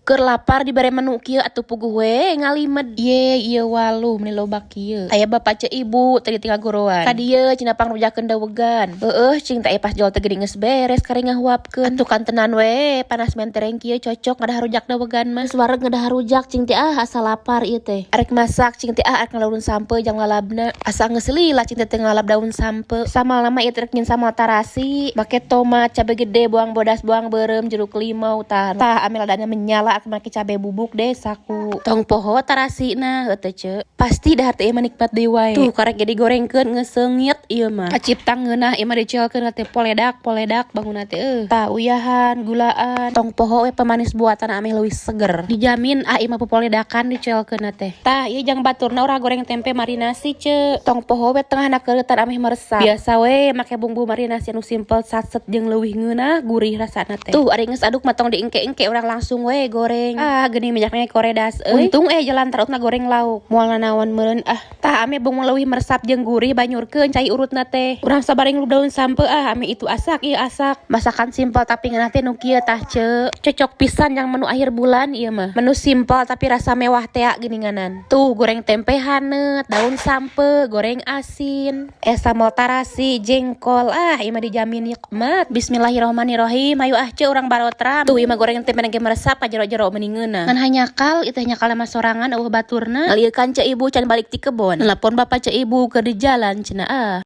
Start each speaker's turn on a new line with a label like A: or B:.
A: Keur lapar dibere menu kieu atuh puguh we ngalimed. Ye ieu walu meni loba kieu. Aya bapak ceu ibu tadi tinggal goroan. Ka dieu cenah pangrujakeun dawegan. Heueuh cing teh pas jual teh geuning geus beres kari ngahuapkeun. Atuh kantenan we panas mentereng kieu cocok ngadaharujak dawegan mah. Geus wareg ngadaharujak cing teh asa lapar ieu teh. Arek masak cing teh arek ngalulun sampe jang lalabna. Asa geus lila cing teh ngalab daun sampe. Samal nama ieu teh nyin samal tarasi. Make tomat, cabe gede, bawang bodas, bawang beureum, jeruk limau tah. Tah ame ladana menyala ak make cabe bubuk deh saku. Tong poho tarasina heuh teu. Pasti dahar teh menikmat deui wae. Tuh karek jadi gorengkeun ngeseungit ieu mah. Kacipta ngeunah ieu mah diceelkeun teh poledak bangunna teh tah uyahan, gulaan. Tong poho we pemanis buatan ame leuwih seger. Dijamin ieu mah poledakan diceelkeun teh. Tah ieu jang baturna urang goreng tempe marinasi ce. Tong poho we tengahna keueutan ame meresap. Biasa we make bumbu marinasi anu simpel satset jeung leuwih ngeunah gurih rasana teh. Tuh ari geus aduk mah tong diengke-engke urang langsung we goreng. Geuning minyakna koredas euy. Untung jalan terutna goreng lauk. Moal naon meureun tah ame bumbu leuwih meresap jeung gurih banyurkeun cai urutna teh. Urang sabari nguluk daun sampe ame itu asak ieu asak. Masakan simpel tapi ngeunah teh nu kieu tah ce. Cocok pisan yang menu akhir bulan ieu mah. Menu simpel tapi rasa mewah teh geuninganan. Tuh goreng tempe haneut, daun sampe, goreng asin, sambal tarasi, jengkol. Ieu mah dijamin nikmat. Bismillahirrahmanirrahim. Hayu ce urang barotram. Tuh ieu mah goreng tempe ge meresap ka jero-jero meni ngeunah. Ngan hanyakal itu hanyakal mah sorangan eueuh baturna. Ngaliekan ceu ibu can balik ti kebon. Nelpon bapak ceu ibu keur di jalan cenah